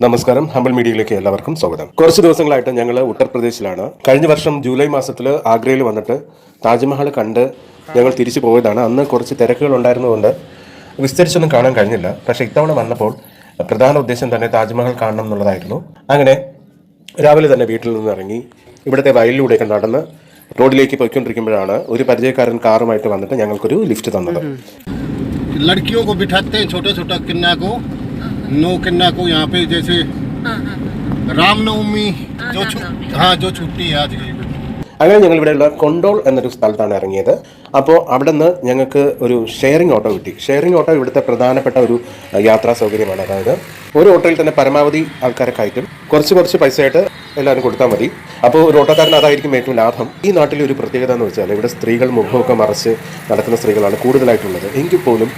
നമസ്കാരം, ഹംബിൾ മീഡിയയിലേക്ക് എല്ലാവർക്കും സ്വാഗതം. കുറച്ച് ദിവസങ്ങളായിട്ട് ഞങ്ങൾ ഉത്തർപ്രദേശിലാണ്. കഴിഞ്ഞ വർഷം ജൂലൈ മാസത്തിൽ ആഗ്രയിൽ വന്നിട്ട് താജ്മഹൽ കണ്ട് ഞങ്ങൾ തിരിച്ചു പോയതാണ്. അന്ന് കുറച്ച് തിരക്കുകൾ ഉണ്ടായിരുന്നതുകൊണ്ട് വിസ്തരിച്ചൊന്നും കാണാൻ കഴിഞ്ഞില്ല. പക്ഷേ ഇത്തവണ വന്നപ്പോൾ പ്രധാന ഉദ്ദേശം തന്നെ താജ്മഹൽ കാണണം എന്നുള്ളതായിരുന്നു. അങ്ങനെ രാവിലെ തന്നെ വീട്ടിൽ നിന്ന് ഇറങ്ങി ഇവിടുത്തെ വയലിലൂടെയൊക്കെ നടന്ന് റോഡിലേക്ക് പോയിക്കൊണ്ടിരിക്കുമ്പോഴാണ് ഒരു പരിചയക്കാരൻ കാറുമായിട്ട് വന്നിട്ട് ഞങ്ങൾക്കൊരു ലിഫ്റ്റ് തന്നത്. लड़कियों को बिठाते हैं छोटे छोटा किन्ना को नो किन्ना को यहाँ पे जैसे रामनवमी जो छुट्टी है आज की. അങ്ങനെ ഞങ്ങൾ ഇവിടെയുള്ള കൊണ്ടോൾ എന്നൊരു സ്ഥലത്താണ് ഇറങ്ങിയത്. അപ്പോൾ അവിടെ നിന്ന് ഞങ്ങൾക്ക് ഒരു ഷെയറിംഗ് ഓട്ടോ കിട്ടി. ഷെയറിംഗ് ഓട്ടോ ഇവിടുത്തെ പ്രധാനപ്പെട്ട ഒരു യാത്രാ സൗകര്യമാണ്. അതായത് ഒരു ഓട്ടോയിൽ തന്നെ പരമാവധി ആൾക്കാരെ കയറ്റും. കുറച്ച് പൈസയായിട്ട് എല്ലാവരും കൊടുത്താൽ മതി. അപ്പോൾ ഒരു ഓട്ടോക്കാരന് അതായിരിക്കും ഏറ്റവും ലാഭം. ഈ നാട്ടിലെ ഒരു പ്രത്യേകത എന്ന് വെച്ചാൽ ഇവിടെ സ്ത്രീകൾ മുഖമൊക്കെ മറച്ച് നടക്കുന്ന സ്ത്രീകളാണ് കൂടുതലായിട്ടുള്ളത്. എങ്കിൽ പോലും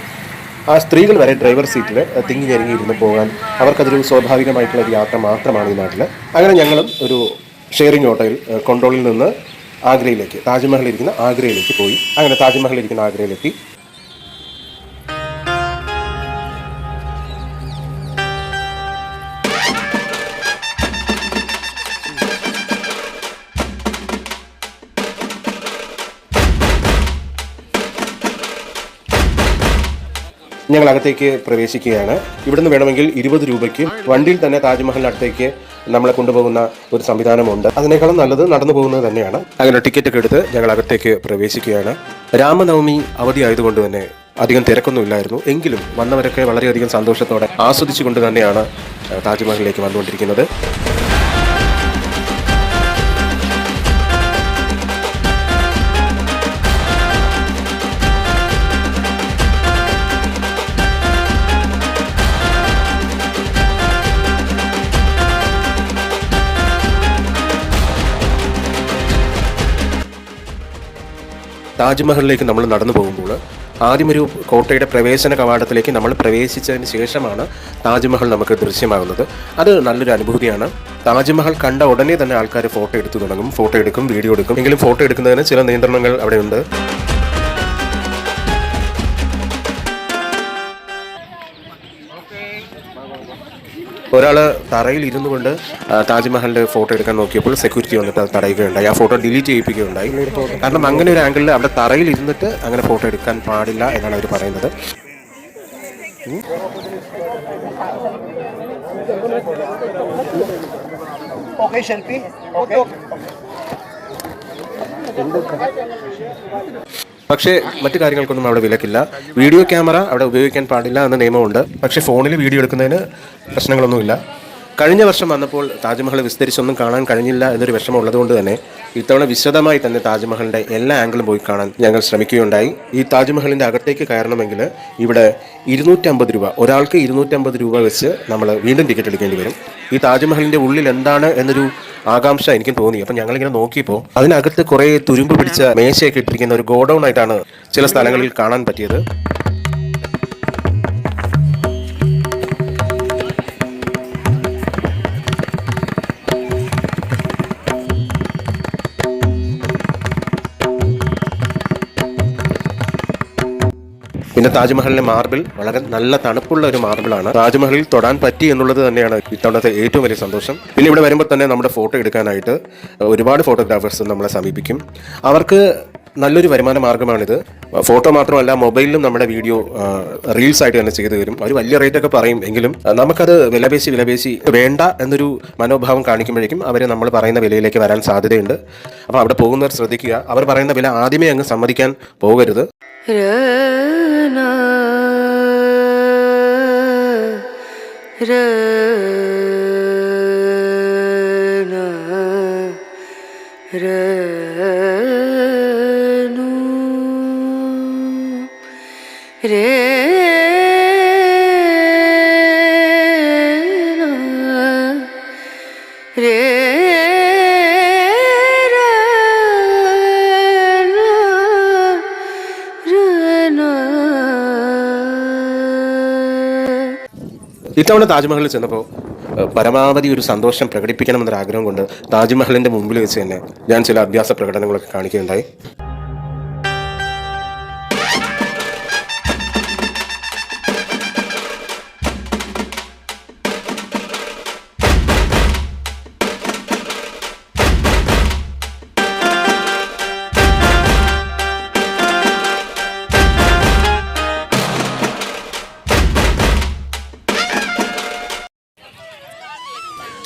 ആ സ്ത്രീകൾ വരെ ഡ്രൈവർ സീറ്റിൽ തിങ്ങി ഞെരുങ്ങി ഇരുന്ന് പോകാൻ അവർക്കതൊരു സ്വാഭാവികമായിട്ടുള്ള ഒരു യാത്ര മാത്രമാണ് ഈ നാട്ടിൽ. അങ്ങനെ ഞങ്ങളും ഒരു ഷെയറിംഗ് ഓട്ടോയിൽ കൊണ്ടോളിൽ നിന്ന് ആഗ്രയിലേക്ക്, താജ്മഹൽ ഇരിക്കുന്ന ആഗ്രയിലേക്ക് പോയി. അങ്ങനെ താജ്മഹൽ ഇരിക്കുന്ന ആഗ്രയിലെത്തി. ഞങ്ങൾ അകത്തേക്ക് പ്രവേശിക്കുകയാണ്. ഇവിടുന്ന് വേണമെങ്കിൽ 20 രൂപയ്ക്ക് വണ്ടിയിൽ തന്നെ താജ്മഹലിനടുത്തേക്ക് നമ്മളെ കൊണ്ടുപോകുന്ന ഒരു സംവിധാനമുണ്ട്. അതിനേക്കാളും നല്ലത് നടന്നു പോകുന്നത് തന്നെയാണ്. അങ്ങനെ ടിക്കറ്റ് ഒക്കെ എടുത്ത് ഞങ്ങൾ അകത്തേക്ക് പ്രവേശിക്കുകയാണ്. രാമനവമി അവധി ആയതുകൊണ്ട് തന്നെ അധികം തിരക്കൊന്നുമില്ലായിരുന്നു. എങ്കിലും വന്നവരൊക്കെ വളരെയധികം സന്തോഷത്തോടെ ആസ്വദിച്ചുകൊണ്ട് തന്നെയാണ് താജ്മഹലിലേക്ക് വന്നുകൊണ്ടിരിക്കുന്നത്. താജ്മഹലിലേക്ക് നമ്മൾ നടന്നു പോകുമ്പോൾ ആദ്യം ഒരു കോട്ടയുടെ പ്രവേശന കവാടത്തിലേക്ക് നമ്മൾ പ്രവേശിച്ചതിന് ശേഷമാണ് താജ്മഹൽ നമുക്ക് ദൃശ്യമാകുന്നത്. അത് നല്ലൊരു അനുഭൂതിയാണ്. താജ്മഹൽ കണ്ട ഉടനെ തന്നെ ആൾക്കാർ ഫോട്ടോ എടുത്തു തുടങ്ങും. ഫോട്ടോ എടുക്കും, വീഡിയോ എടുക്കും. എങ്കിലും ഫോട്ടോ എടുക്കുന്നതിന് ചില നിയന്ത്രണങ്ങൾ അവിടെയുണ്ട്. ഒരാൾ തറയിൽ ഇരുന്നു കൊണ്ട് താജ്മഹലിൻ്റെ ഫോട്ടോ എടുക്കാൻ നോക്കിയപ്പോൾ സെക്യൂരിറ്റി വന്നിട്ട് അത് തടയുകയുണ്ടായി. ആ ഫോട്ടോ ഡിലീറ്റ് ചെയ്യിപ്പിക്കുകയുണ്ടായി. കാരണം അങ്ങനെ ഒരു ആംഗിളിൽ അവിടെ തറയിൽ ഇരുന്നിട്ട് അങ്ങനെ ഫോട്ടോ എടുക്കാൻ പാടില്ല എന്നാണ് അവർ പറയുന്നത്. പക്ഷേ മറ്റു കാര്യങ്ങൾക്കൊന്നും അവിടെ വിലക്കില്ല. വീഡിയോ ക്യാമറ അവിടെ ഉപയോഗിക്കാൻ പാടില്ല എന്ന നിയമമുണ്ട്. പക്ഷേ ഫോണിൽ വീഡിയോ എടുക്കുന്നതിന് പ്രശ്നങ്ങളൊന്നുമില്ല. കഴിഞ്ഞ വർഷം വന്നപ്പോൾ താജ്മഹൽ വിസ്തരിച്ചൊന്നും കാണാൻ കഴിഞ്ഞില്ല എന്നൊരു വിഷമം ഉള്ളതുകൊണ്ട് തന്നെ ഇത്തവണ വിശദമായി തന്നെ താജ്മഹലിൻ്റെ എല്ലാ ആംഗിളും പോയി കാണാൻ ഞങ്ങൾ ശ്രമിക്കുകയുണ്ടായി. ഈ താജ്മഹലിൻ്റെ അകത്തേക്ക് കയറണമെങ്കിൽ ഇവിടെ 250 രൂപ, ഒരാൾക്ക് 250 രൂപ വെച്ച് നമ്മൾ വീണ്ടും ടിക്കറ്റ് എടുക്കേണ്ടി വരും. ഈ താജ്മഹലിൻ്റെ ഉള്ളിൽ എന്താണ് എന്നൊരു ആകാംക്ഷ എനിക്ക് തോന്നി. അപ്പം ഞങ്ങളിങ്ങനെ നോക്കിയപ്പോൾ അതിനകത്ത് കുറേ തുരുമ്പ് പിടിച്ച മേശയൊക്കെ ഇട്ടിരിക്കുന്ന ഒരു ഗോഡൗൺ ആയിട്ടാണ് ചില സ്ഥലങ്ങളിൽ കാണാൻ പറ്റിയത്. പിന്നെ താജ്മഹലിലെ മാർബിൾ വളരെ നല്ല തണുപ്പുള്ള ഒരു മാർബിളാണ്. താജ്മഹലിൽ തൊടാൻ പറ്റി എന്നുള്ളത് തന്നെയാണ് ഇത്തവണത്തെ ഏറ്റവും വലിയ സന്തോഷം. പിന്നെ ഇവിടെ വരുമ്പോൾ തന്നെ നമ്മുടെ ഫോട്ടോ എടുക്കാനായിട്ട് ഒരുപാട് ഫോട്ടോഗ്രാഫേഴ്സ് നമ്മളെ സമീപിക്കും. അവർക്ക് നല്ലൊരു വരുമാന മാർഗ്ഗമാണിത്. ഫോട്ടോ മാത്രമല്ല, മൊബൈലിലും നമ്മുടെ വീഡിയോ റീൽസ് ആയിട്ട് തന്നെ ചെയ്തു തരും. അവർ വലിയ റേറ്റൊക്കെ പറയും. എങ്കിലും നമുക്കത് വിലപേശി വേണ്ട എന്നൊരു മനോഭാവം കാണിക്കുമ്പോഴേക്കും അവർ നമ്മൾ പറയുന്ന വിലയിലേക്ക് വരാൻ സാധ്യതയുണ്ട്. അപ്പോൾ അവിടെ പോകുന്നവർ ശ്രദ്ധിക്കുക. അവർ പറയുന്ന വില ആദ്യമേ അങ്ങ് സമ്മതിക്കാൻ പോകരുത്. ഇത്തവണ താജ്മഹലിൽ ചെന്നപ്പോൾ പരമാവധി ഒരു സന്തോഷം പ്രകടിപ്പിക്കണമെന്നൊരാഗ്രഹം കൊണ്ട് താജ്മഹലിൻ്റെ മുമ്പിൽ വെച്ച് തന്നെ ഞാൻ ചില അഭ്യാസ പ്രകടനങ്ങളൊക്കെ കാണിക്കുകയുണ്ടായി.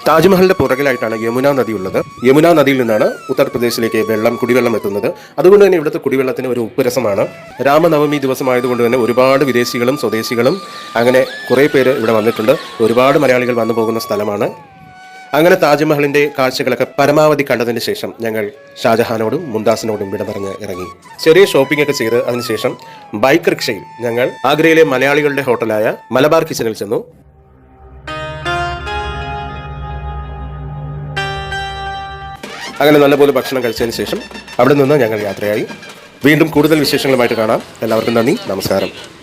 താജ്മഹലിന്റെ പുറകിലായിട്ടാണ് യമുന നദി ഉള്ളത്. യമുന നദിയിൽ നിന്നാണ് ഉത്തർപ്രദേശിലേക്ക് കുടിവെള്ളം എത്തുന്നത്. അതുകൊണ്ട് തന്നെ ഇവിടുത്തെ കുടിവെള്ളത്തിന് ഒരു ഉപ്പുരസമാണ്. രാമനവമി ദിവസമായതുകൊണ്ട് തന്നെ ഒരുപാട് വിദേശികളും സ്വദേശികളും അങ്ങനെ കുറേ പേര് ഇവിടെ വന്നിട്ടുണ്ട്. ഒരുപാട് മലയാളികൾ വന്നു പോകുന്ന സ്ഥലമാണ്. അങ്ങനെ താജ്മഹലിന്റെ കാഴ്ചകളൊക്കെ പരമാവധി കണ്ടതിന് ശേഷം ഞങ്ങൾ ഷാജഹാനോടും മുംതാസിനോടും വിട പറഞ്ഞ് ഇറങ്ങി. ചെറിയ ഷോപ്പിംഗ് ഒക്കെ ചെയ്ത് അതിനുശേഷം ബൈക്ക് റിക്ഷയിൽ ഞങ്ങൾ ആഗ്രയിലെ മലയാളികളുടെ ഹോട്ടലായ മലബാർ കിച്ചണിൽ ചെന്നു. അങ്ങനെ നല്ലപോലെ ഭക്ഷണം കഴിച്ചതിന് ശേഷം അവിടെ നിന്ന് ഞങ്ങൾ യാത്രയായി. വീണ്ടും കൂടുതൽ വിശേഷങ്ങളുമായിട്ട് കാണാം. എല്ലാവർക്കും നന്ദി, നമസ്കാരം.